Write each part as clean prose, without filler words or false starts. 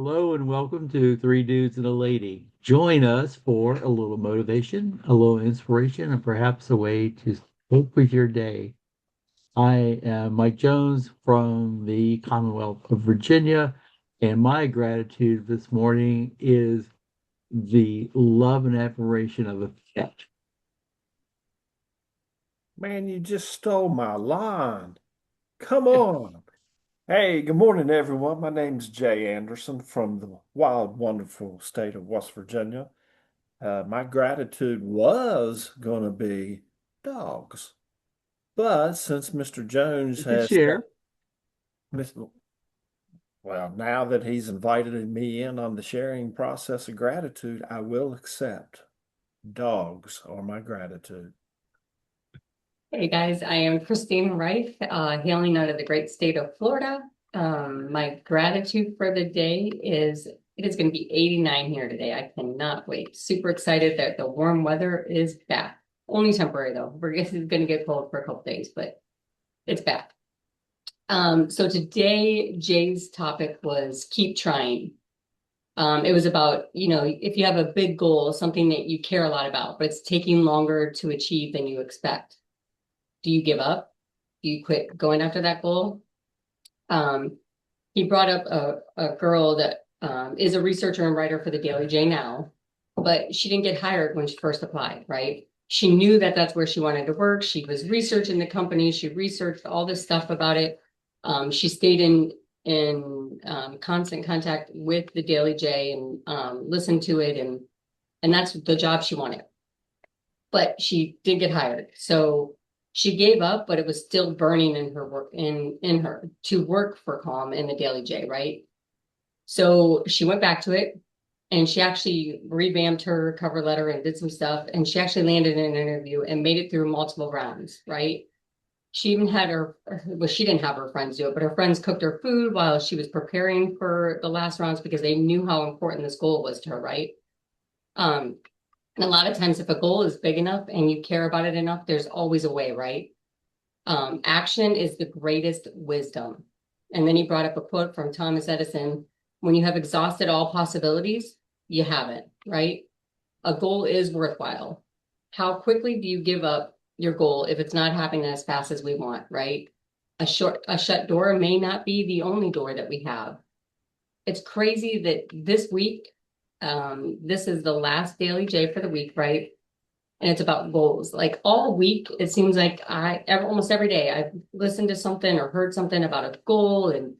Hello and welcome to Three Dudes and a Lady. Join us for a little motivation, a little inspiration, and perhaps a way to hope with your day. I am Mike Jones from the Commonwealth of Virginia, and my gratitude this morning is the love and admiration of a pet. Man, you just stole my line. Come on. Hey, good morning, everyone. My name's Jay Anderson from the wild, wonderful state of West Virginia. My gratitude was going to be dogs. But since Mr. Jones You can has, share. well, now that he's invited me in on the sharing process of gratitude, I will accept. Dogs are my gratitude. Hey guys, I am Christine Reif, hailing out of the great state of Florida. My gratitude for the day is it is going to be 89 here today. I cannot wait. Super excited that the warm weather is back. Only temporary though. We're going to get cold for a couple days, but it's back. So today Jay's topic was keep trying. It was about, if you have a big goal, something that you care a lot about, but it's taking longer to achieve than you expect. Do you give up? Do you quit going after that goal? Um, he brought up a girl that is a researcher and writer for the Daily J now, but she didn't get hired when she first applied, right? She knew that that's where she wanted to work. She was researching the company. She researched all this stuff about it. She stayed in constant contact with the Daily J and listened to it, and that's the job she wanted. But she did get hired, so she gave up, but it was still burning in her work in her to work for Calm in the Daily J, right? So she went back to it and she actually revamped her cover letter and did some stuff. And she actually landed in an interview and made it through multiple rounds, right? She even had well, she didn't have her friends do it, but her friends cooked her food while she was preparing for the last rounds because they knew how important this goal was to her, right? Um, and a lot of times, if a goal is big enough and you care about it enough, there's always a way, right? Action is the greatest wisdom. And then he brought up a quote from Thomas Edison: when you have exhausted all possibilities, you haven't, right? A goal is worthwhile. How quickly do you give up your goal if it's not happening as fast as we want, right? A shut door may not be the only door that we have. It's crazy that this week, this is the last Daily J for the week, right? And it's about goals. Like all week, it seems like almost every day I've listened to something or heard something about a goal and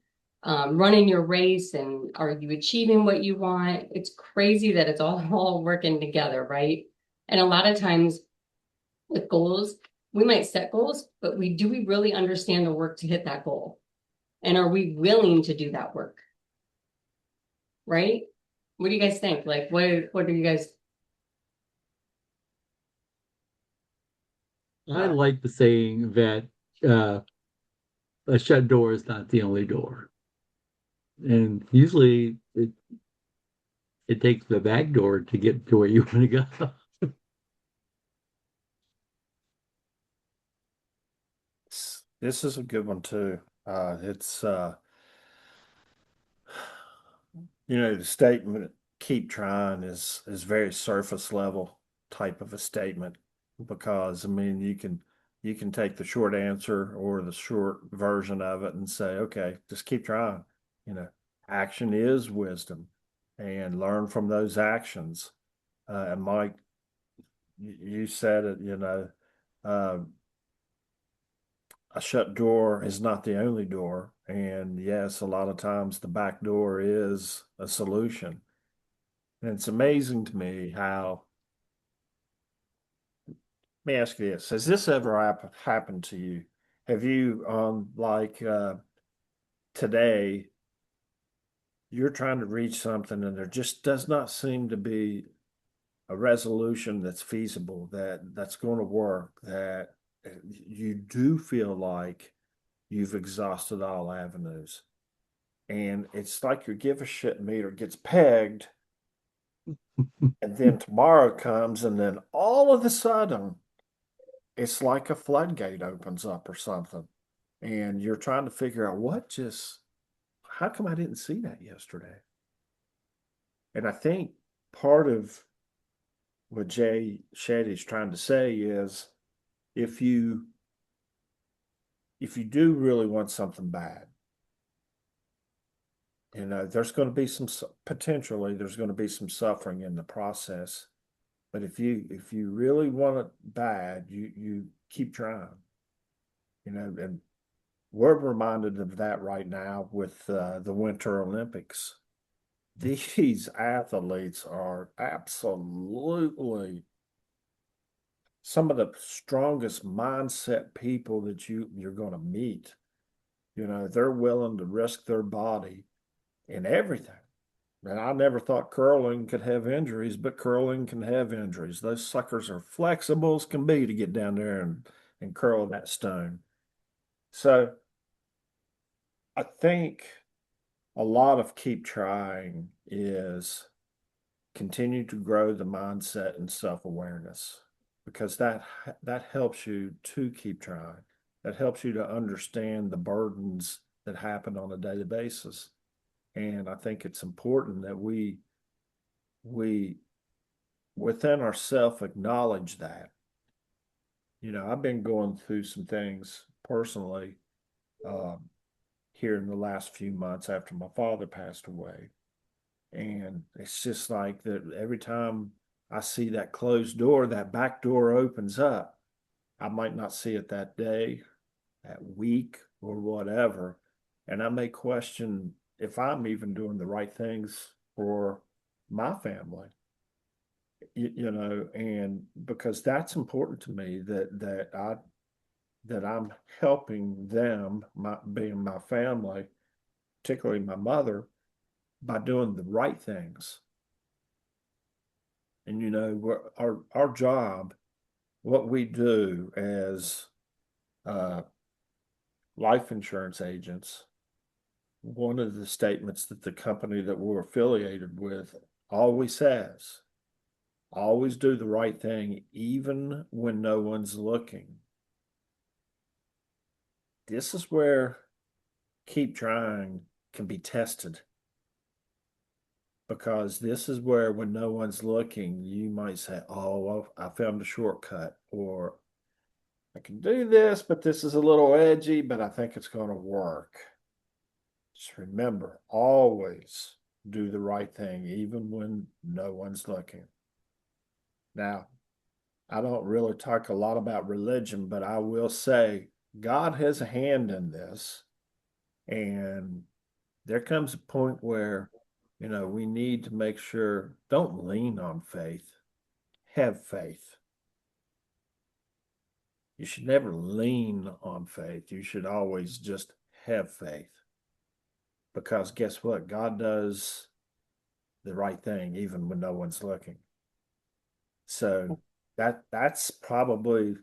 running your race and are you achieving what you want? It's crazy that it's all working together, right? And a lot of times with goals, we might set goals, but do we really understand the work to hit that goal? And are we willing to do that work? Right? What do you guys think? Like, what are you guys? I like the saying that uh, a shut door is not the only door. And usually it takes the back door to get to where you want to go. This is a good one too. It's the statement "keep trying" is very surface level type of a statement because I mean you can take the short answer or the short version of it and say, okay, just keep trying. You know, action is wisdom, and learn from those actions. And Mike, you said it. Uh, a shut door is not the only door. And yes, a lot of times the back door is a solution. And it's amazing to me how, let me ask you this, has this ever happened to you? Have you, today, you're trying to reach something and there just does not seem to be a resolution that's feasible, that's going to work, that you do feel like you've exhausted all avenues. And it's like your give a shit meter gets pegged, and then tomorrow comes, and then all of a sudden, it's like a floodgate opens up or something. And you're trying to figure out how come I didn't see that yesterday? And I think part of what Jay Shetty's trying to say is if you do really want something bad, there's going to be potentially there's going to be some suffering in the process. But if you really want it bad, you keep trying. And we're reminded of that right now with the Winter Olympics. These athletes are absolutely some of the strongest mindset people that you're going to meet. They're willing to risk their body in everything. And I never thought curling could have injuries, but curling can have injuries. Those suckers are flexible as can be to get down there and curl that stone. So I think a lot of keep trying is continue to grow the mindset and self-awareness, because that helps you to keep trying. That helps you to understand the burdens that happen on a daily basis. And I think it's important that we within ourselves acknowledge that. I've been going through some things personally here in the last few months after my father passed away. And it's just like that every time I see that closed door, that back door opens up. I might not see it that day, that week, or whatever. And I may question if I'm even doing the right things for my family. And because that's important to me that I'm helping them, being my family, particularly my mother, by doing the right things. And our job, what we do as life insurance agents, one of the statements that the company that we're affiliated with always says, always do the right thing, even when no one's looking. This is where keep trying can be tested. Because this is where, when no one's looking, you might say, oh, well, I found a shortcut, or I can do this, but this is a little edgy, but I think it's going to work. Just remember, always do the right thing, even when no one's looking. Now, I don't really talk a lot about religion, but I will say God has a hand in this. And there comes a point where, we need to make sure, don't lean on faith, have faith. You should never lean on faith. You should always just have faith. Because guess what? God does the right thing even when no one's looking. So that's probably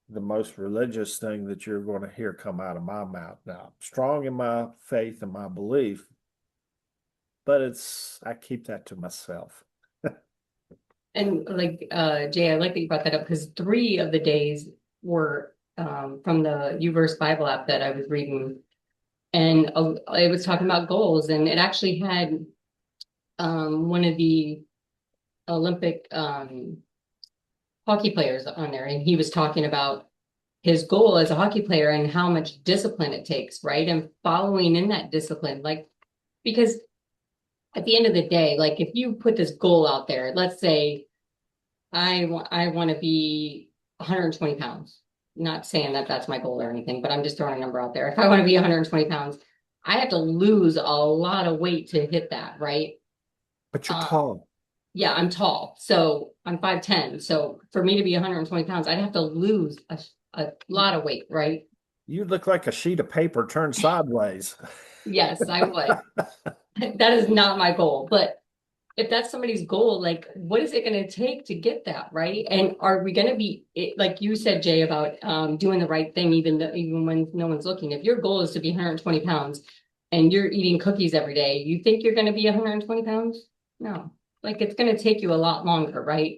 the most religious thing that you're going to hear come out of my mouth. Now, I'm strong in my faith and my belief, but I keep that to myself. And like Jay, I like that you brought that up, because 3 of the days were from the YouVerse Bible app that I was reading, and it was talking about goals, and it actually had one of the Olympic hockey players on there, and he was talking about his goal as a hockey player and how much discipline it takes, right? And following in that discipline, like, because at the end of the day, like, if you put this goal out there, let's say I want to be 120 pounds. Not saying that that's my goal or anything, but I'm just throwing a number out there. If I want to be 120 pounds, I have to lose a lot of weight to hit that, right? But you're tall. Yeah, I'm tall. So I'm 5'10". So for me to be 120 pounds, I'd have to lose a lot of weight, right? You look like a sheet of paper turned sideways. Yes, I would. That is not my goal. But if that's somebody's goal, like, what is it going to take to get that, right? And are we going to be, like you said, Jay, about doing the right thing, even when no one's looking? If your goal is to be 120 pounds and you're eating cookies every day, you think you're going to be 120 pounds? No, like, it's going to take you a lot longer, right?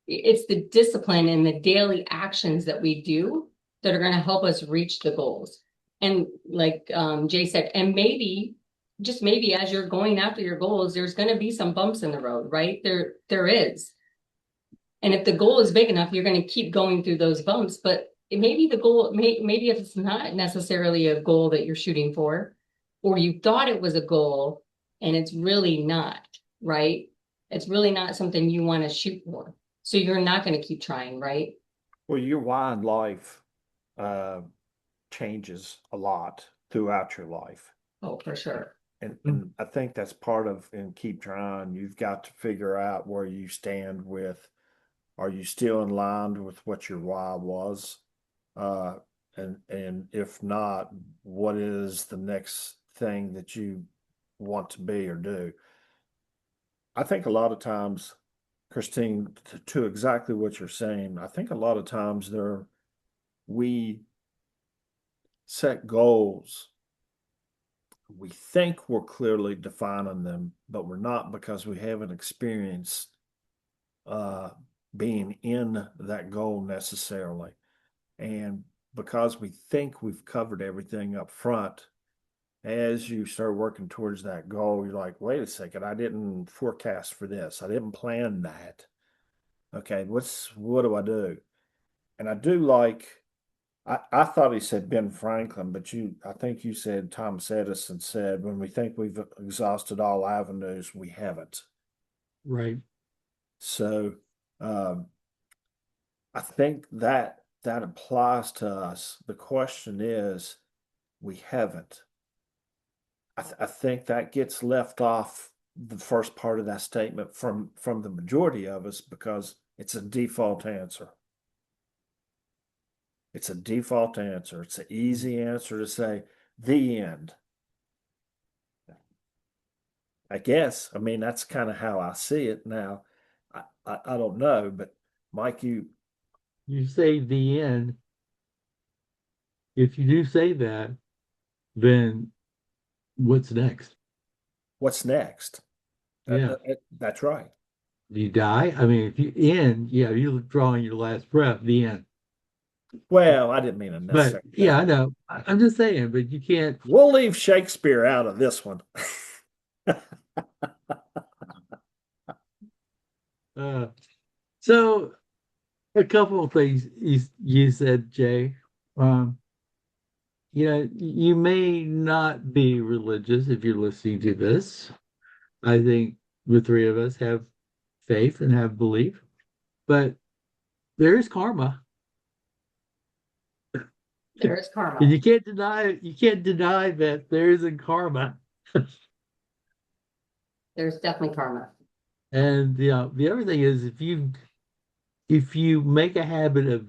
It's the discipline and the daily actions that we do that are going to help us reach the goals. And like Jay said, and maybe just maybe as you're going after your goals, there's going to be some bumps in the road, right? There is. And if the goal is big enough, you're going to keep going through those bumps, but maybe the goal, maybe if it's not necessarily a goal that you're shooting for, or you thought it was a goal and it's really not, right? It's really not something you want to shoot for. So you're not going to keep trying, right? Well, your why in life uh, changes a lot throughout your life. Oh, for sure. And I think that's part of and keep trying. You've got to figure out where you stand with, are you still in line with what your why was? Uh, and if not, what is the next thing that you want to be or do? I think a lot of times, Christine, to exactly what you're saying, I think a lot of times we set goals. We think we're clearly defining them, but we're not because we haven't experienced uh, being in that goal necessarily. And because we think we've covered everything up front, as you start working towards that goal, you're like, wait a second, I didn't forecast for this. I didn't plan that. Okay, what do I do? And I do like I thought he said Ben Franklin, but I think you said Thomas Edison said when we think we've exhausted all avenues, we haven't. Right. So um, I think that applies to us. The question is, we haven't. I think that gets left off the first part of that statement from the majority of us because it's a default answer. It's a default answer. It's an easy answer to say the end. I guess. I mean, that's kind of how I see it now. I don't know, but Mike, You say the end. If you do say that, then what's next? what's next? Yeah. That's right. Do you die? I mean, if you end, yeah, you're drawing your last breath, the end. Well, I didn't mean to But necessarily yeah, I that. know. I'm just saying, but you can't. We'll leave Shakespeare out of this one. Uh, so a couple of things you said, Jay. Um, you may not be religious if you're listening to this. I think the three of us have faith and have belief, but there is karma, There is and karma. you can't deny that there is a karma. There's definitely karma. And the other thing is if you make a habit of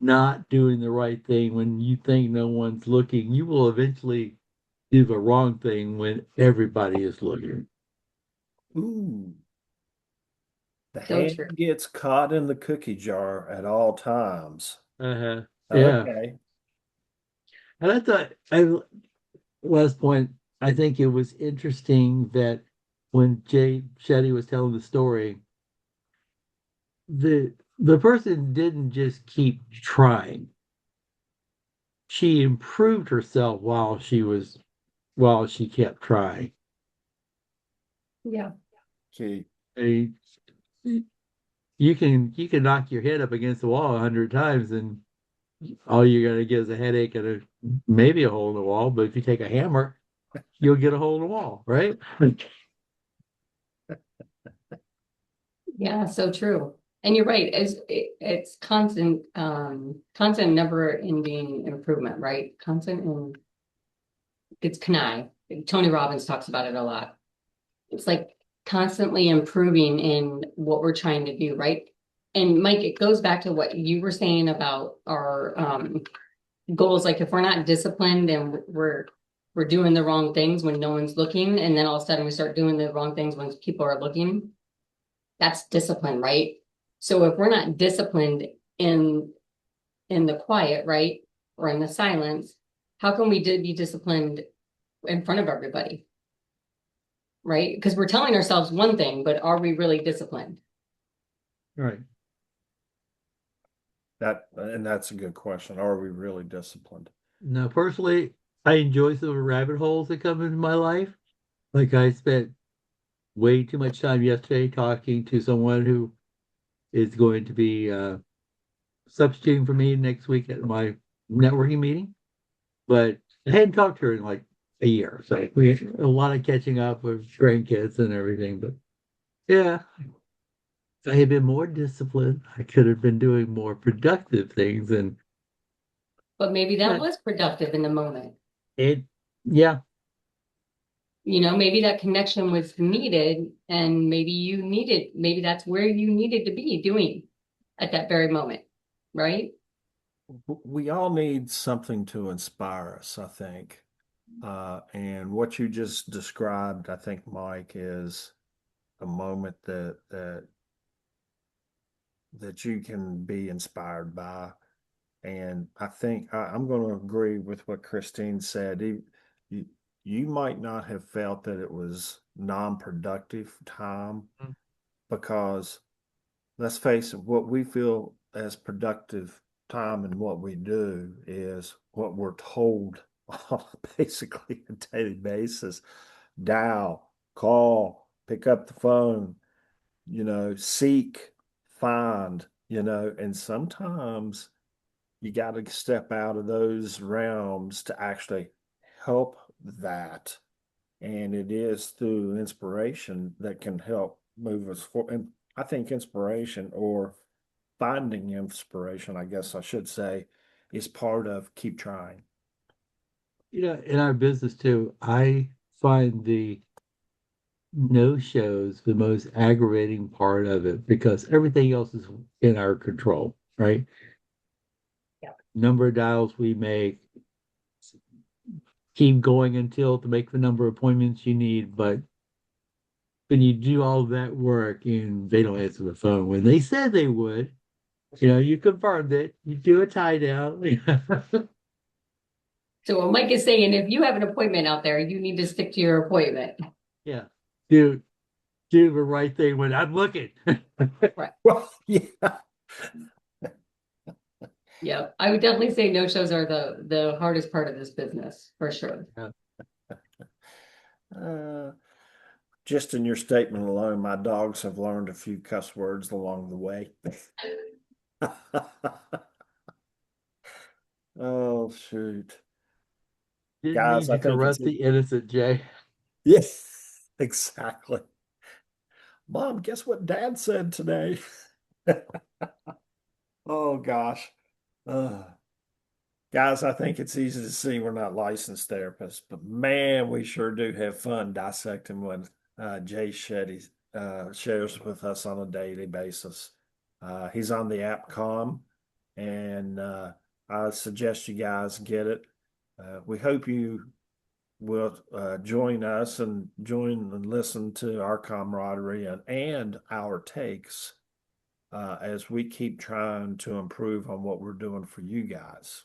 not doing the right thing when you think no one's looking, you will eventually do the wrong thing when everybody is looking. Ooh, the So true. hand gets caught in the cookie jar at all times. Uh-huh. Yeah. Okay. And I thought last point, I think it was interesting that when Jay Shetty was telling the story, the person didn't just keep trying. She improved herself while she kept trying. Yeah. Key. I you can knock your head up against the wall 100 times and all you're gonna get is a headache and maybe a hole in the wall. But if you take a hammer, you'll get a hole in the wall, right? Yeah, so true. And you're right. It's constant, constant, never ending improvement, right? Constant and it's CNI. Tony Robbins talks about it a lot. It's like constantly improving in what we're trying to do, right? And Mike, it goes back to what you were saying about our goals. Like if we're not disciplined and we're doing the wrong things when no one's looking, and then all of a sudden we start doing the wrong things when people are looking, that's discipline, right? So if we're not disciplined in in the quiet, right, or in the silence, how can we be disciplined in front of everybody, right? Because we're telling ourselves one thing, but are we really disciplined? Right. That's a good question. Are we really disciplined? Now, personally, I enjoy some rabbit holes that come into my life. Like I spent way too much time yesterday talking to someone who is going to be substituting for me next week at my networking meeting. But I hadn't talked to her in like a year. So we had a lot of catching up with grandkids and everything. But yeah, if I had been more disciplined, I could have been doing more productive things. And But maybe that but was productive in the moment. it, yeah, Maybe that connection was needed and maybe that's where you needed to be doing at that very moment, right? We all need something to inspire us, I think. And what you just described, I think, Mike, is a moment that you can be inspired by. And I think I'm going to agree with what Christine said. You, you might not have felt that it was non-productive time because let's face it, what we feel as productive time and what we do is what we're told on basically a daily basis. Dial, call, pick up the phone, seek, find, and sometimes you got to step out of those realms to actually help that. And it is through inspiration that can help move us forward. And I think inspiration or finding inspiration, I guess I should say, is part of keep trying. in our business too, I find the no shows the most aggravating part of it because everything else is in our control, right? Yeah. Number of dials we make, keep going until to make the number of appointments you need, but when you do all that work and they don't answer the phone when they said they would, you confirmed it, you do a tie down. So what Mike is saying, if you have an appointment out there, you need to stick to your appointment. Yeah. Do do the right thing when I'm looking. Right. Well, yeah. Yeah. I would definitely say no shows are the hardest part of this business for sure. Yeah. Uh, just in your statement alone, my dogs have learned a few cuss words along the way. Oh, shoot. Didn't Guys, mean I to think it's corrupt the innocent, Jay. yes, exactly. Mom, guess what Dad said today? Oh gosh. Uh, guys, I think it's easy to see we're not licensed therapists, but man, we sure do have fun dissecting what Jay Shetty shares with us on a daily basis. He's on the app Com, and I suggest you guys get it. We hope you will join us and join and listen to our camaraderie and our takes as we keep trying to improve on what we're doing for you guys.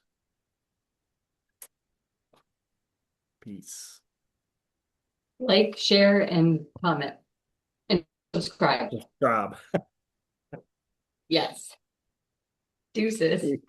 Peace. Like, share, and comment and subscribe. Subscribe. Yes. Deuces.